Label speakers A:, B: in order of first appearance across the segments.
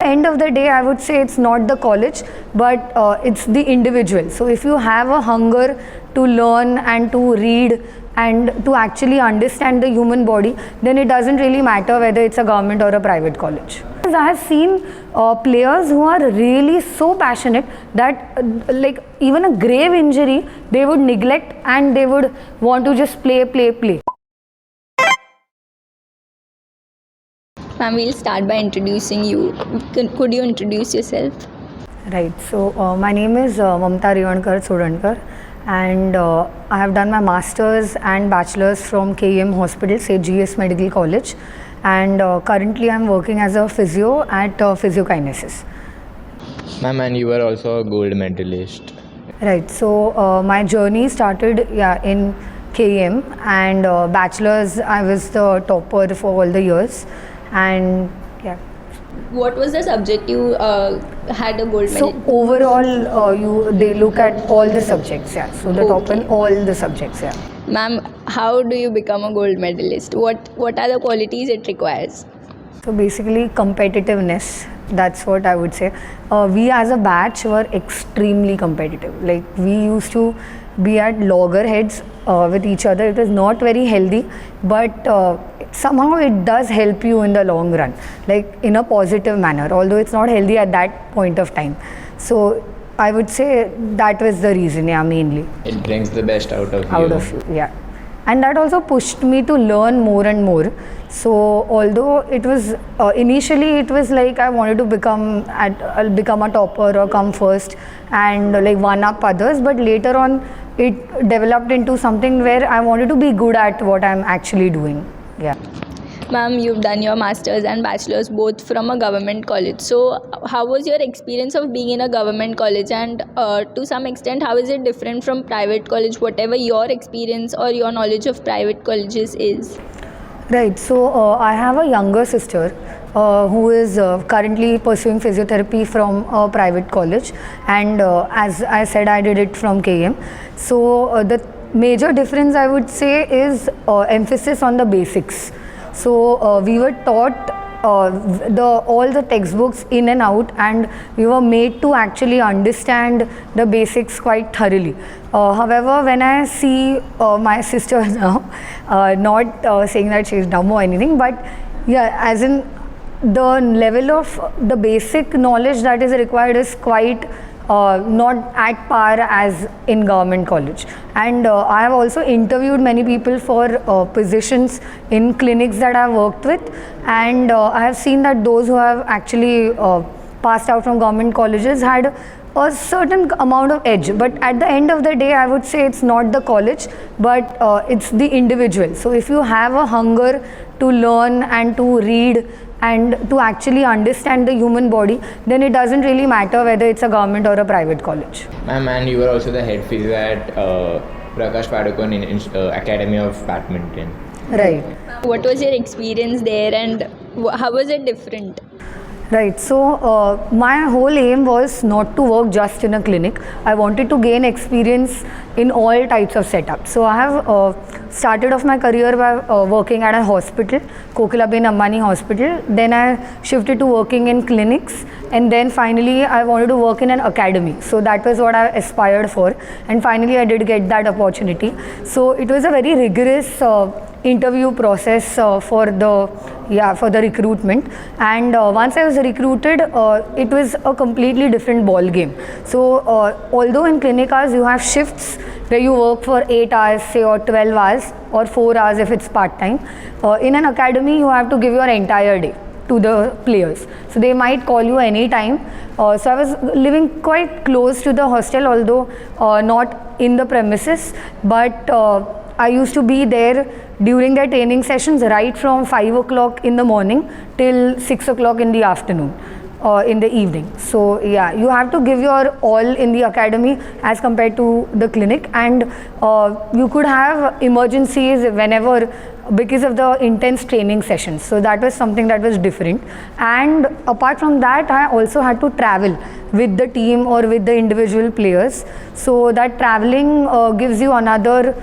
A: end of the day, I would say it's not the college, but it's the individual. So if you have a hunger to learn and to read and to actually understand the human body, then it doesn't really matter whether it's a government or a private college. I have seen players who are really so passionate that like even a grave injury they would neglect and they would want to just play.
B: Ma'am, we'll start by introducing you. Could you introduce yourself?
A: Right, so my name is Mamta Revankar Sodankar, and I have done my masters and bachelors from KEM Hospital, St. GS Medical College, and currently I am working as a physio at Physiokinesis.
C: Ma'am, and you were also a gold medalist.
A: Right, so my journey started in KEM, and bachelors I was the topper for all the years, and yeah.
B: What was the subject you had a gold medal?
A: So overall, they look at all the subjects, yeah. So the top in all the subjects, yeah.
B: Ma'am, how do you become a gold medalist? What are the qualities it requires?
A: So basically competitiveness, that's what I would say. We as a batch were extremely competitive. Like we used to be at loggerheads with each other. It was not very healthy, but somehow it does help you in the long run, like in a positive manner, although it's not healthy at that point of time. So I would say that was the reason, yeah, mainly.
C: It brings the best out of you.
A: Out of you, yeah. And that also pushed me to learn more and more. So although it was initially it was like I wanted to become a topper or come first and like one up others, but later on it developed into something where I wanted to be good at what I'm actually doing. Yeah.
B: Ma'am, you've done your masters and bachelors both from a government college. So how was your experience of being in a government college, and to some extent how is it different from private college, whatever your experience or your knowledge of private colleges is?
A: Right, so I have a younger sister who is currently pursuing physiotherapy from a private college, and as I said, I did it from KM. So the major difference I would say is emphasis on the basics. So we were taught all the textbooks in and out, and we were made to actually understand the basics quite thoroughly. However, when I see my sister now, not saying that she's dumb or anything, but yeah, as in the level of the basic knowledge that is required is quite not at par as in government college. And I have also interviewed many people for positions in clinics that I have worked with, and I have seen that those who have actually passed out from government colleges had a certain amount of edge, but at the end of the day I would say it's not the college, but it's the individual. So if you have a hunger to learn and to read and to actually understand the human body, then it doesn't really matter whether it's a government or a private college.
C: Ma'am, and you were also the head physio at Prakash Padukone in Academy of Badminton.
A: Right.
B: What was your experience there, and how was it different?
A: Right, so my whole aim was not to work just in a clinic. I wanted to gain experience in all types of setups. So I have started off my career by working at a hospital, Kokilaben Ambani Hospital. Then I shifted to working in clinics, and then finally I wanted to work in an academy. So that was what I aspired for, and finally I did get that opportunity. So it was a very rigorous interview process for the recruitment, and once I was recruited, it was a completely different ball game. So although in clinic hours you have shifts where you work for 8 hours say, or 12 hours or 4 hours if it's part-time, in an academy you have to give your entire day to the players, so they might call you anytime. So I was living quite close to the hostel, although not in the premises, but I used to be there during their training sessions right from 5 o'clock in the morning till 6 o'clock in the afternoon, in the evening. So yeah, you have to give your all in the academy as compared to the clinic, and you could have emergencies whenever because of the intense training sessions. So that was something that was different. And apart from that, I also had to travel with the team or with the individual players. So that traveling gives you another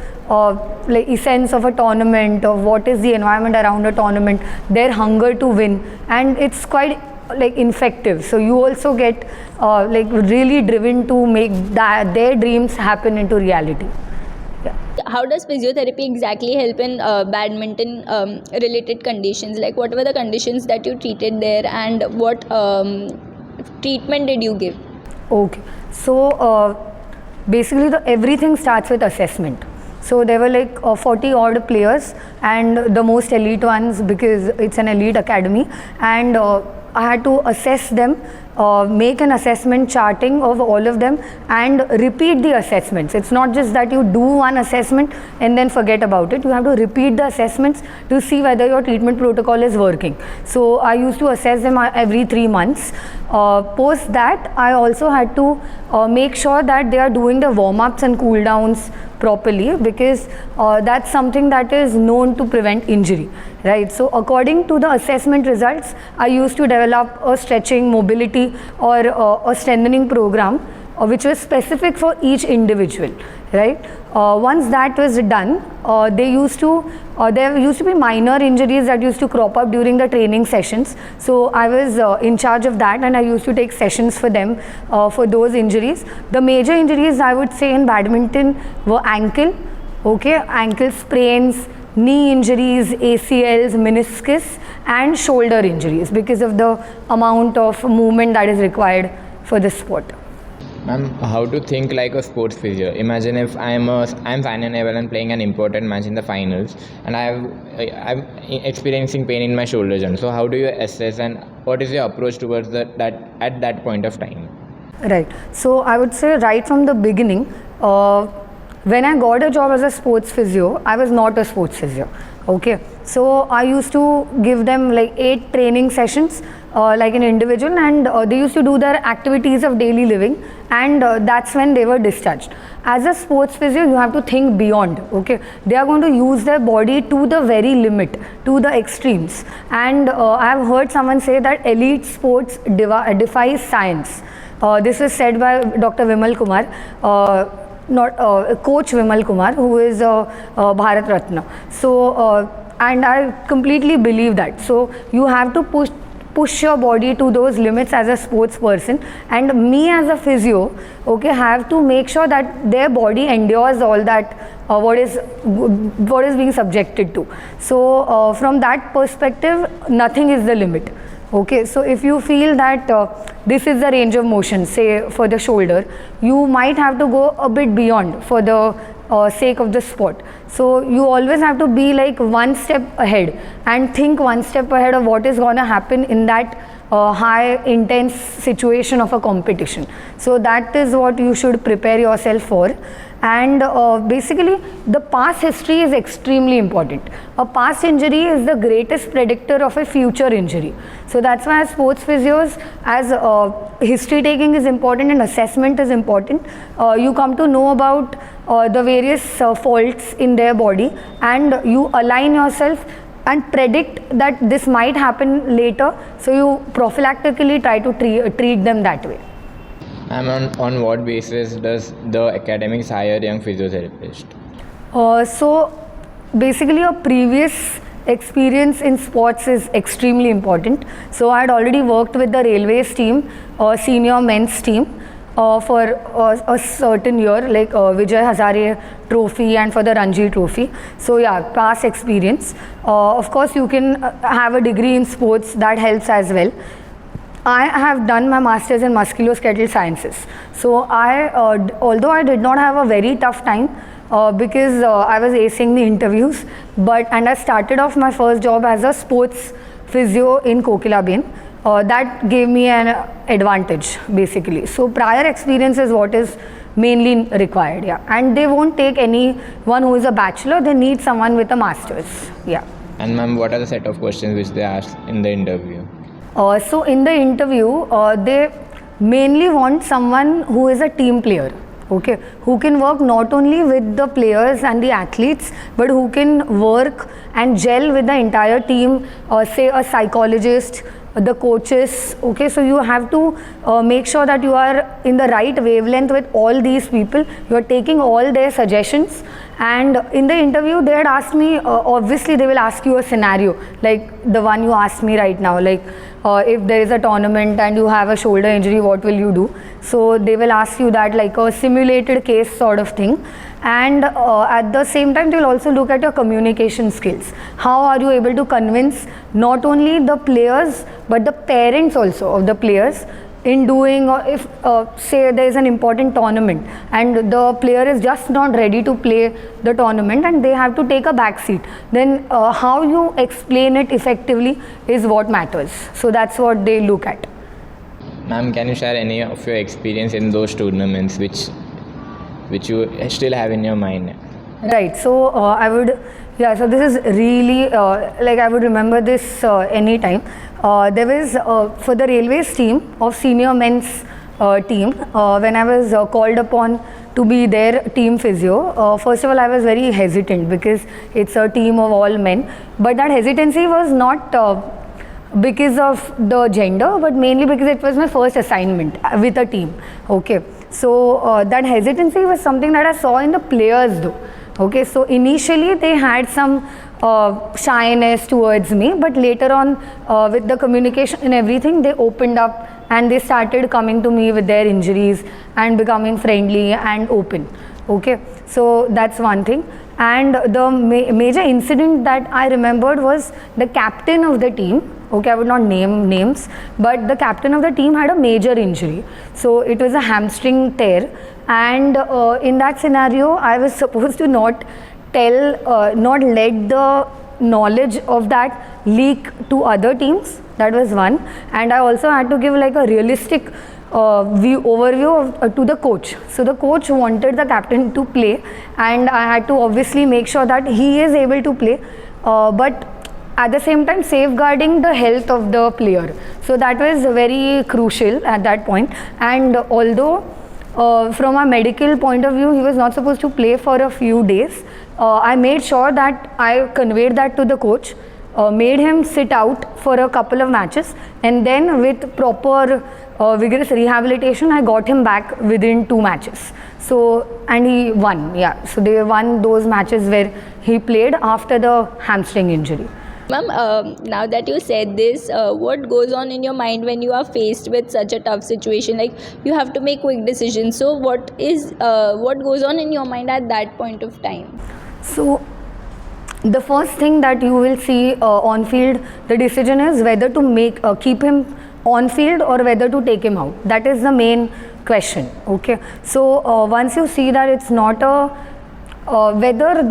A: like essence of a tournament, of what is the environment around a tournament, their hunger to win, and it's quite like infective. So you also get like really driven to make their dreams happen into reality.
B: How does physiotherapy exactly help in badminton related conditions? Like, what were the conditions that you treated there, and what treatment did you give?
A: Okay, so basically everything starts with assessment. So there were like 40 odd players, and the most elite ones, because it's an elite academy, and I had to assess them, make an assessment charting of all of them, and repeat the assessments. It's not just that you do one assessment and then forget about it. You have to repeat the assessments to see whether your treatment protocol is working. So I used to assess them every 3 months. Post that, I also had to make sure that they are doing the warm-ups and cool-downs properly, because that's something that is known to prevent injury, right? So according to the assessment results, I used to develop a stretching, mobility, or a strengthening program which was specific for each individual, right? Once that was done, there used to be minor injuries that used to crop up during the training sessions. So I was in charge of that, and I used to take sessions for them for those injuries. The major injuries I would say in badminton were ankle, ankle sprains, knee injuries, ACLs, meniscus, and shoulder injuries, because of the amount of movement that is required for this sport.
C: Ma'am, how to think like a sports physio? Imagine if I'm final level and playing an important match in the finals, and I'm experiencing pain in my shoulder joint. So how do you assess, and what is your approach towards that at that point of time?
A: Right. So I would say right from the beginning, when I got a job as a sports physio, I was not a sports physio. Okay. So I used to give them like 8 training sessions, like an individual, and they used to do their activities of daily living, and that's when they were discharged. As a sports physio, you have to think beyond. Okay, they are going to use their body to the very limit, to the extremes, and I have heard someone say that elite sports defies science. This is said by Dr. Vimal Kumar. Coach Vimal Kumar, who is Bharat Ratna. So, and I completely believe that. So, you have to push your body to those limits as a sports person, and me as a physio, okay, have to make sure that their body endures all that what is being subjected to. So, from that perspective, nothing is the limit. Okay, so if you feel that this is the range of motion, say for the shoulder, you might have to go a bit beyond for the sake of the sport. So you always have to be like one step ahead and think one step ahead of what is going to happen in that high intense situation of a competition. So that is what you should prepare yourself for. And basically the past history is extremely important. A past injury is the greatest predictor of a future injury. So that's why as sports physios, as history taking is important and assessment is important. You come to know about the various faults in their body, and you align yourself and predict that this might happen later, so you prophylactically try to treat them that way.
C: And on what basis does the academics hire young physiotherapists?
A: So basically a previous experience in sports is extremely important. So I had already worked with the railways team, senior men's team, for a certain year, like Vijay Hazare Trophy and for the Ranji Trophy. So yeah, past experience. Of course, you can have a degree in sports, that helps as well. I have done my masters in musculoskeletal sciences. So although I did not have a very tough time because I was acing the interviews, and I started off my first job as a sports physio in Kokilaben. That gave me an advantage basically. So prior experience is what is mainly required, yeah. And they won't take anyone who is a bachelor, they need someone with a master's, yeah.
C: And ma'am, what are the set of questions which they ask in the interview?
A: So in the interview, they mainly want someone who is a team player, okay, who can work not only with the players and the athletes, but who can work and gel with the entire team, say a psychologist, the coaches, okay. So you have to make sure that you are in the right wavelength with all these people, you are taking all their suggestions And in the interview, they had asked me, obviously they will ask you a scenario, like the one you asked me right now, like if there is a tournament and you have a shoulder injury, what will you do? So they will ask you that, like a simulated case sort of thing. And at the same time, they will also look at your communication skills. How are you able to convince not only the players, but the parents also of the players in doing, or if say there is an important tournament and the player is just not ready to play the tournament and they have to take a back seat, then how you explain it effectively is what matters. So that's what they look at.
C: Ma'am, can you share any of your experience in those tournaments which you still have in your mind?
A: Right. So I would, yeah. So this is really like I would remember this anytime. There was for the railways team of senior men's team when I was called upon to be their team physio. First of all, I was very hesitant because it's a team of all men. But that hesitancy was not because of the gender, but mainly because it was my first assignment with a team. Okay. So that hesitancy was something that I saw in the players though. Okay, so initially they had some shyness towards me, but later on with the communication and everything, they opened up and they started coming to me with their injuries and becoming friendly and open. Okay, so that's one thing. And the major incident that I remembered was the captain of the team. Okay, I would not name names, but the captain of the team had a major injury. So it was a hamstring tear, and in that scenario, I was supposed to not let the knowledge of that leak to other teams. That was one, and I also had to give like a realistic overview to the coach. So the coach wanted the captain to play, and I had to obviously make sure that he is able to play, but at the same time safeguarding the health of the player. So that was very crucial at that point. And although from a medical point of view he was not supposed to play for a few days, I made sure that I conveyed that to the coach, made him sit out for a couple of matches, and then with proper vigorous rehabilitation I got him back within 2 matches. So, and he won, yeah. So they won those matches where he played after the hamstring injury.
B: Ma'am, now that you said this, what goes on in your mind when you are faced with such a tough situation? Like you have to make quick decisions. So what goes on in your mind at that point of time?
A: So the first thing that you will see on field, the decision is whether to keep him on field or whether to take him out. That is the main question. Okay. So once you see that it's not whether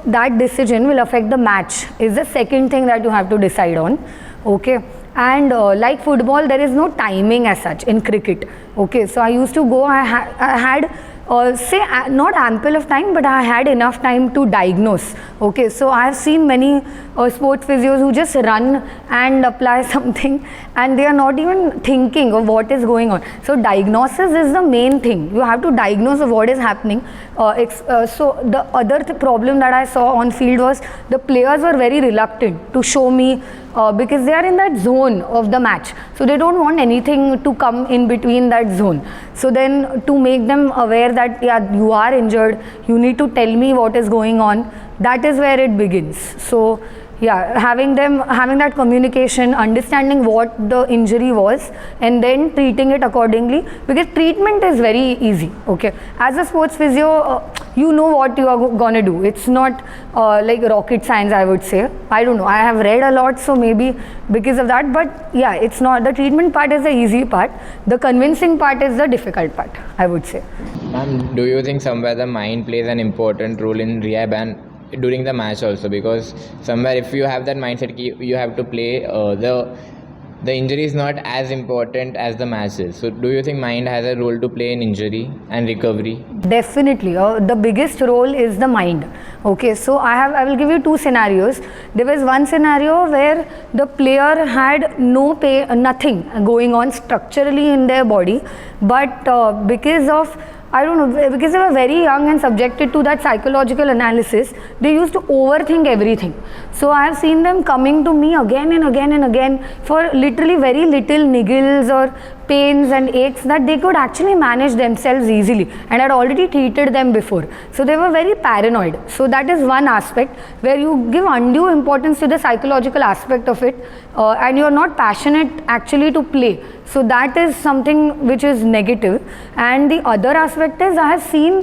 A: that decision will affect the match is the second thing that you have to decide on. Okay. And like football, there is no timing as such in cricket. Okay. So I used to go, I had not ample of time, but I had enough time to diagnose. Okay, so I have seen many sports physios who just run and apply something and they are not even thinking of what is going on. So diagnosis is the main thing. You have to diagnose what is happening. So the other problem that I saw on field was the players were very reluctant to show me because they are in that zone of the match. So they don't want anything to come in between that zone. So then to make them aware that yeah, you are injured, you need to tell me what is going on, that is where it begins. So yeah, having that communication, understanding what the injury was and then treating it accordingly, because treatment is very easy. Okay, as a sports physio, you know what you are gonna do. It's not like rocket science, I would say. I don't know, I have read a lot, so maybe because of that, but yeah, it's not. The treatment part is the easy part, the convincing part is the difficult part, I would say.
C: Ma'am, do you think somewhere the mind plays an important role in rehab and during the match also? Because somewhere if you have that mindset you have to play, the injury is not as important as the matches. So do you think mind has a role to play in injury and recovery?
A: Definitely, the biggest role is the mind. Okay, so I will give you 2 scenarios. There was one scenario where the player had no pain, nothing going on structurally in their body, but because of, I don't know, because they were very young and subjected to that psychological analysis, they used to overthink everything. So I have seen them coming to me again and again and again for literally very little niggles or pains and aches that they could actually manage themselves easily, and had already treated them before. So they were very paranoid. So that is one aspect where you give undue importance to the psychological aspect of it, and you are not passionate actually to play. So that is something which is negative. And the other aspect is, I have seen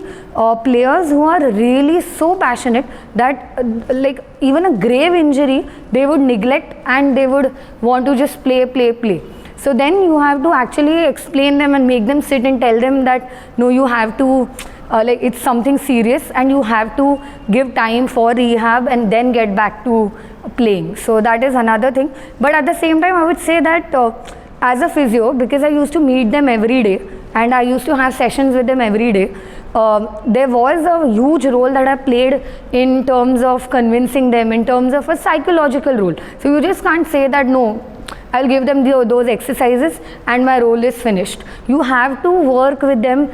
A: players who are really so passionate that like even a grave injury they would neglect and they would want to just play. So then you have to actually explain them and make them sit and tell them that no, you have to like it's something serious and you have to give time for rehab and then get back to playing. So that is another thing. But at the same time, I would say that as a physio, because I used to meet them every day and I used to have sessions with them every day, there was a huge role that I played in terms of convincing them, in terms of a psychological role. So you just can't say that no, I'll give them those exercises and my role is finished. You have to work with them,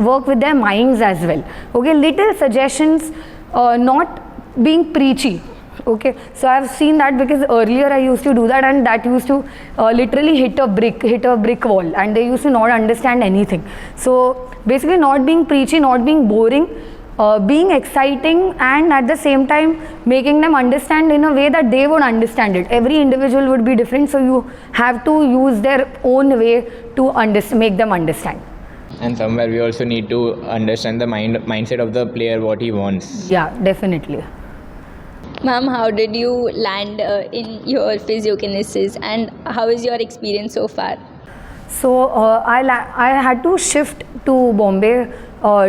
A: work with their minds as well. Okay, little suggestions, not being preachy. Okay, so I've seen that because earlier I used to do that, and that used to literally hit a brick wall, and they used to not understand anything. So basically, not being preachy, not being boring, being exciting, and at the same time making them understand in a way that they would understand it. Every individual would be different, so you have to use their own way to make them understand.
C: And somewhere we also need to understand the mindset of the player, what he wants.
A: Yeah, definitely.
B: Ma'am, how did you land in your physiokinesis, and how is your experience so far?
A: So I had to shift to Bombay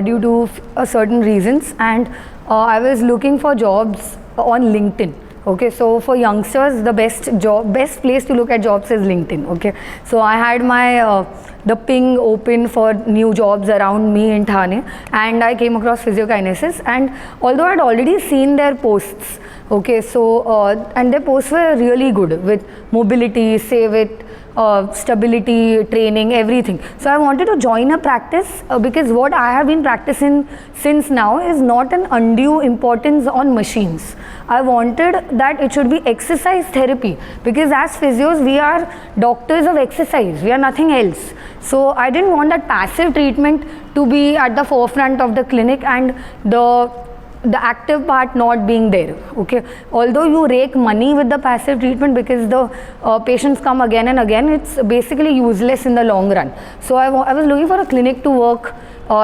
A: due to certain reasons, and I was looking for jobs on LinkedIn. Okay, so for youngsters, the best place to look at jobs is LinkedIn. Okay, so I had my the ping open for new jobs around me in Thane, and I came across physiokinesis. And although I had already seen their posts, okay, so and their posts were really good with mobility, save it, stability, training, everything. So I wanted to join a practice because what I have been practicing since now is not an undue importance on machines. I wanted that it should be exercise therapy, because as physios we are doctors of exercise, we are nothing else. So I didn't want that passive treatment to be at the forefront of the clinic and the active part not being there. Okay, although you rake money with the passive treatment because the patients come again and again, it's basically useless in the long run. So I was looking for a clinic to work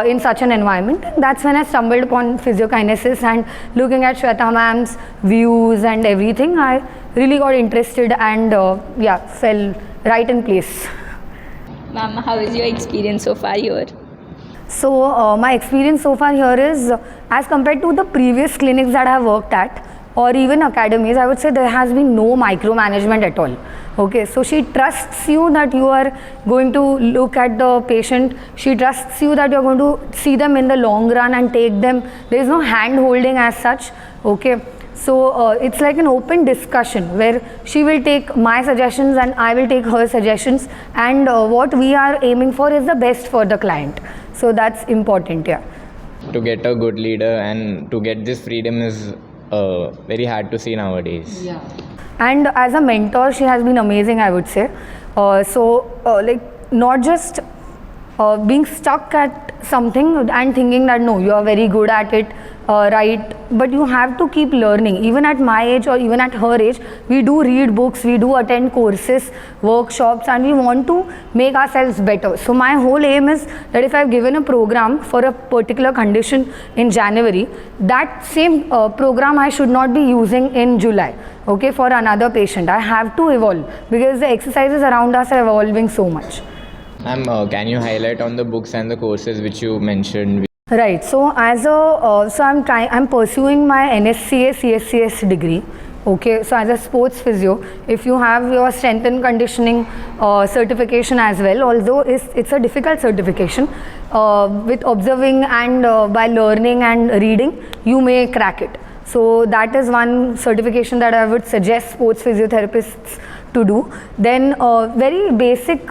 A: in such an environment, and that's when I stumbled upon physiokinesis, and looking at Shweta ma'am's views and everything, I really got interested and yeah, fell right in place.
B: Ma'am, how is your experience so far here?
A: So my experience so far here is, as compared to the previous clinics that I have worked at or even academies, I would say there has been no micromanagement at all. Okay, so she trusts you that you are going to look at the patient, she trusts you that you are going to see them in the long run and take them. There is no hand holding as such. Okay, so it's like an open discussion where she will take my suggestions and I will take her suggestions, and what we are aiming for is the best for the client. So that's important. Yeah,
C: To get a good leader and to get this freedom is very hard to see nowadays.
A: yeah. And as a mentor, she has been amazing, I would say. Like not just being stuck at something and thinking that no, you are very good at it, right, but you have to keep learning. Even at my age or even at her age, we do read books, we do attend courses, workshops, and we want to make ourselves better. So my whole aim is that if I've given a program for a particular condition in January, that same program I should not be using in July, okay, for another patient. I have to evolve because the exercises around us are evolving so much.
C: Ma'am, can you highlight on the books and the courses which you mentioned?
A: Right. So I'm pursuing my NSCA CSCS degree. Okay. So as a sports physio, if you have your strength and conditioning certification as well, although it's a difficult certification, with observing and by learning and reading, you may crack it. So that is one certification that I would suggest sports physiotherapists to do. Then very basic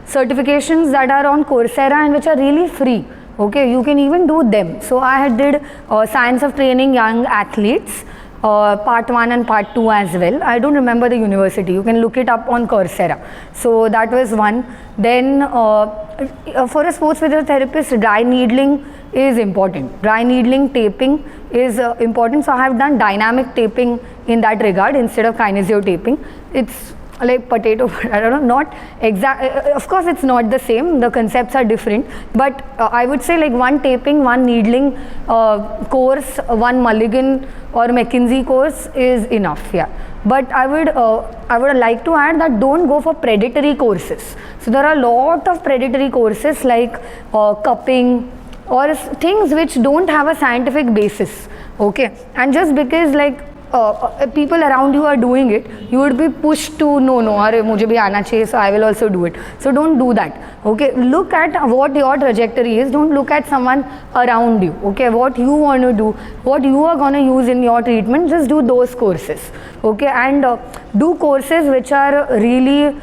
A: certifications that are on Coursera and which are really free. Okay, you can even do them. So I did Science of Training Young Athletes, part 1 and part 2 as well. I don't remember the university. You can look it up on Coursera. So that was one. Then for a sports physiotherapist, dry needling is important. Dry needling, taping is important. So I have done dynamic taping in that regard instead of kinesio taping. It's like potato, I don't know, not exact, of course it's not the same, the concepts are different, but I would say like one taping, one needling course, one Mulligan or McKinsey course is enough, yeah. But I would like to add that don't go for predatory courses. So there are a lot of predatory courses like cupping or things which don't have a scientific basis, okay, and just because like people around you are doing it, you would be pushed to no, अरे मुझे भी आना चाहिए, so I will also do it. So don't do that. Okay, look at what your trajectory is. Don't look at someone around you. Okay, what you want to do, what you are gonna use in your treatment. Just do those courses. Okay, and do courses which are really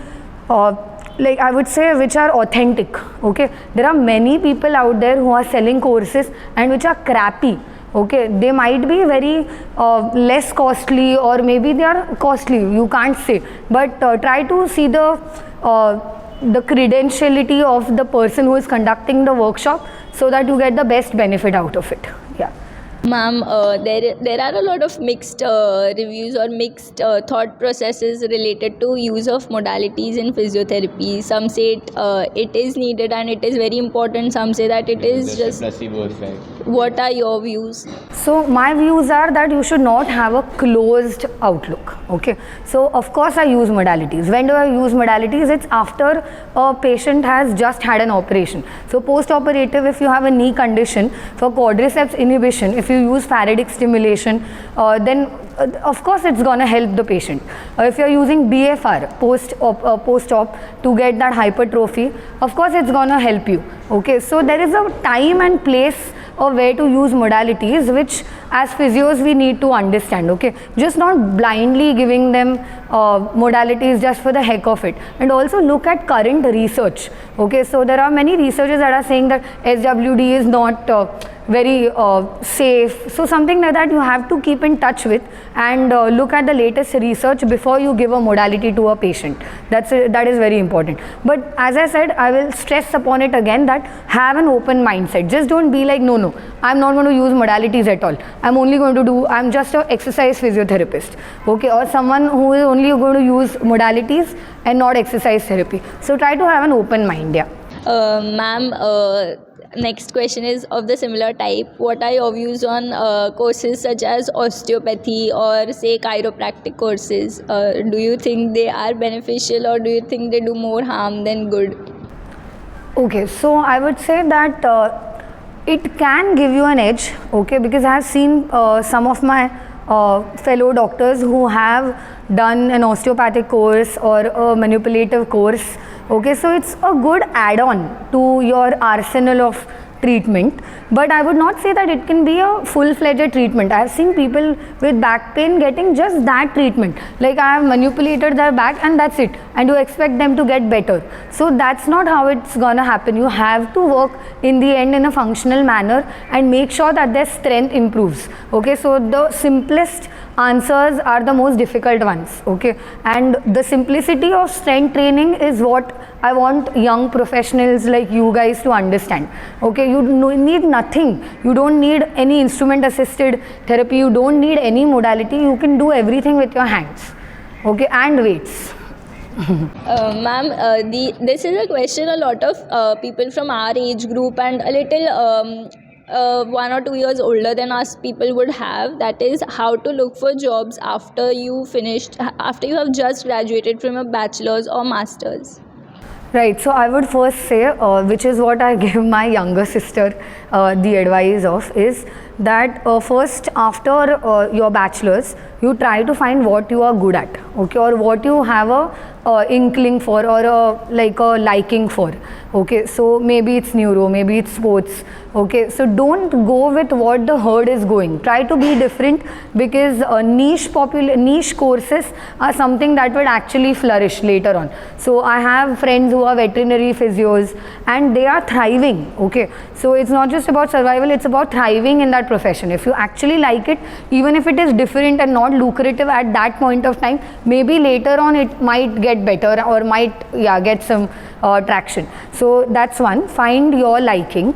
A: like I would say which are authentic. Okay, there are many people out there who are selling courses and which are crappy. Okay, they might be very less costly or maybe they are costly, you can't say, but try to see the credentiality of the person who is conducting the workshop so that you get the best benefit out of it. Yeah.
B: Ma'am, there are a lot of mixed reviews or mixed thought processes related to use of modalities in physiotherapy. Some say it is needed and it is very important. Some say that it is just
C: placebo effect.
B: What are your views?
A: So my views are that you should not have a closed outlook. Okay, so of course I use modalities. When do I use modalities? It's after a patient has just had an operation. So post-operative, if you have a knee condition, for quadriceps inhibition, if you use Faradic stimulation, then of course it's gonna help the patient. If you're using BFR post-op to get that hypertrophy, of course it's gonna help you. Okay, so there is a time and place of where to use modalities, which as physios we need to understand. Okay, just not blindly giving them modalities just for the heck of it, and also look at current research. Okay, so there are many researchers that are saying that SWD is not very safe, so something like that you have to keep in touch with and look at the latest research before you give a modality to a patient. That is very important. But as I said, I will stress upon it again that have an open mindset. Just don't be like no, I'm not going to use modalities at all, I'm just an exercise physiotherapist, okay, or someone who is only going to use modalities and not exercise therapy. So try to have an open mind. Yeah.
B: Ma'am, next question is of the similar type. What are your views on courses such as osteopathy or say chiropractic courses? Do you think they are beneficial or do you think they do more harm than good?
A: Okay, so I would say that it can give you an edge, okay, because I have seen some of my fellow doctors who have done an osteopathic course or a manipulative course. Okay, so it's a good add-on to your arsenal of treatment, but I would not say that it can be a full-fledged treatment. I have seen people with back pain getting just that treatment, like I have manipulated their back and that's it, and you expect them to get better. So that's not how it's gonna happen. You have to work in the end in a functional manner and make sure that their strength improves. Okay, so the simplest answers are the most difficult ones. Okay, and the simplicity of strength training is what I want young professionals like you guys to understand. Okay, you need nothing. You don't need any instrument assisted therapy. You don't need any modality. You can do everything with your hands. Okay, and weights.
B: Ma'am, this is a question a lot of people from our age group and a little 1 or 2 years older than us people would have, that is how to look for jobs after you have just graduated from a bachelor's or master's.
A: Right, so I would first say, which is what I give my younger sister the advice of, is that first after your bachelor's, you try to find what you are good at, okay, or what you have a inkling for or a liking for. Okay, so maybe it's neuro, maybe it's sports. Okay, so don't go with what the herd is going. Try to be different, because niche courses are something that would actually flourish later on. So I have friends who are veterinary physios and they are thriving. Okay, so it's not just about survival, it's about thriving in that that profession. If you actually like it, even if it is different and not lucrative at that point of time, maybe later on it might get better or might get some traction. So that's one, find your liking.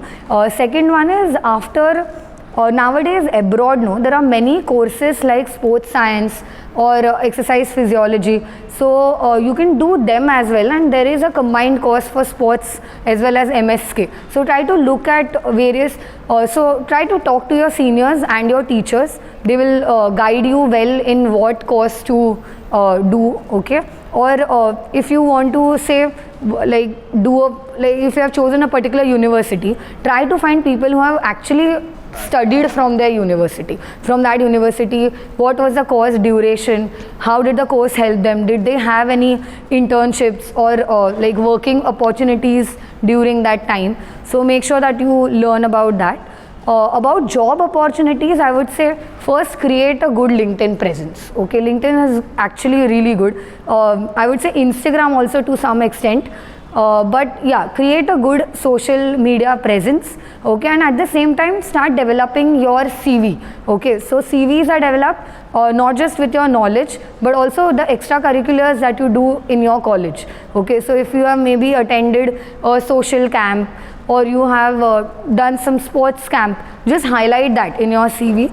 A: Second one is after nowadays abroad, there are many courses like sports science or exercise physiology, so you can do them as well, and there is a combined course for sports as well as MSK. So try to look at various, so try to talk to your seniors and your teachers. They will guide you well in what course to do, okay? Or if you want to say if you have chosen a particular university, try to find people who have actually studied from their university. From that university, what was the course duration, how did the course help them, did they have any internships or working opportunities during that time. So make sure that you learn about that. About job opportunities, I would say first create a good LinkedIn presence. Okay, LinkedIn is actually really good. I would say Instagram also to some extent. But yeah, create a good social media presence, okay, and at the same time start developing your CV. Okay, so CVs are developed not just with your knowledge but also the extracurriculars that you do in your college. Okay, so if you have maybe attended a social camp or you have done some sports camp, just highlight that in your CV.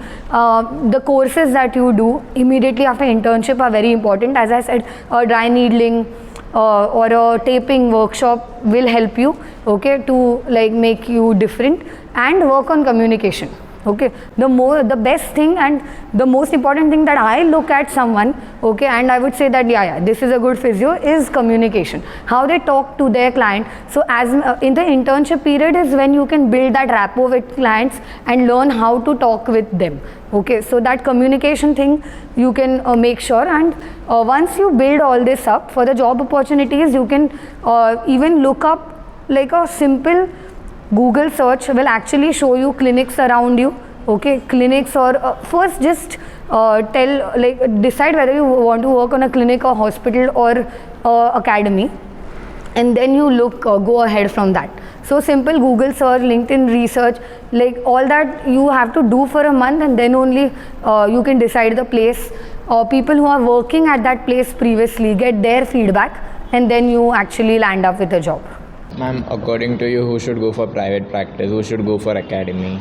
A: The courses that you do immediately after internship are very important. As I said, dry needling or a taping workshop will help you, okay, to make you different, and work on communication. Okay, the best thing and the most important thing that I look at someone, okay, and I would say that this is a good physio, is communication, how they talk to their client. So as in the internship period is when you can build that rapport with clients and learn how to talk with them. Okay, so that communication thing you can make sure, and once you build all this up for the job opportunities, you can even look up a simple Google search will actually show you clinics around you. Okay, clinics, or first just decide whether you want to work on a clinic or hospital or academy, and then you go ahead from that. So simple Google search, LinkedIn research, all that you have to do for a month, and then only you can decide the place. People who are working at that place previously, get their feedback, and then you actually land up with a job.
C: Ma'am, according to you, who should go for private practice, who should go for academy?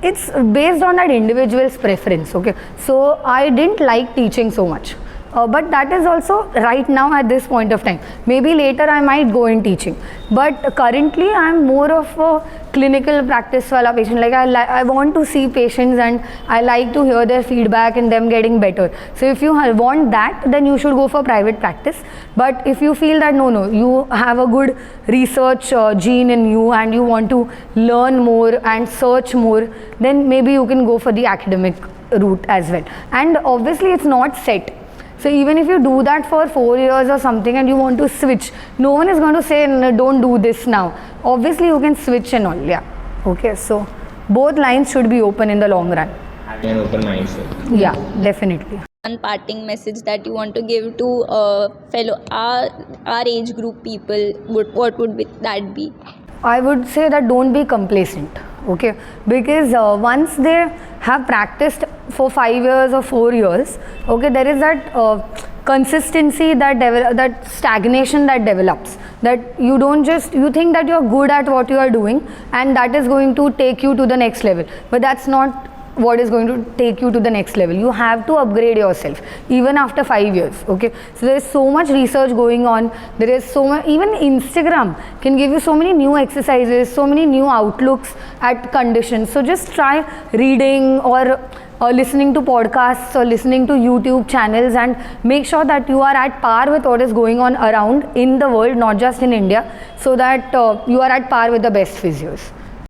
A: It's based on that individual's preference. Okay, so I didn't like teaching so much, but that is also right now at this point of time. Maybe later I might go in teaching, but currently I'm more of a clinical practice wala patient. I want to see patients and I like to hear their feedback and them getting better. So if you want that, then you should go for private practice. But if you feel that no, you have a good research gene in you and you want to learn more and search more, then maybe you can go for the academic route as well. And obviously it's not set. So even if you do that for 4 years or something and you want to switch, no one is going to say no, don't do this now. Obviously you can switch and all. Yeah. Okay, so both lines should be open in the long run.
C: Having an open mindset.
A: Yeah, definitely.
B: One parting message that you want to give to fellow our age group people, what would that be?
A: I would say that don't be complacent, okay, because once they have practiced for 5 years or 4 years, okay, there is that consistency that stagnation that develops, that you think that you're good at what you are doing and that is going to take you to the next level, but that's not what is going to take you to the next level. You have to upgrade yourself even after 5 years. Okay, so there is so much research going on, there is so much, even Instagram can give you so many new exercises, so many new outlooks at conditions. So just try reading or listening to podcasts or listening to YouTube channels and make sure that you are at par with what is going on around in the world, not just in India, so that you are at par with the best physios.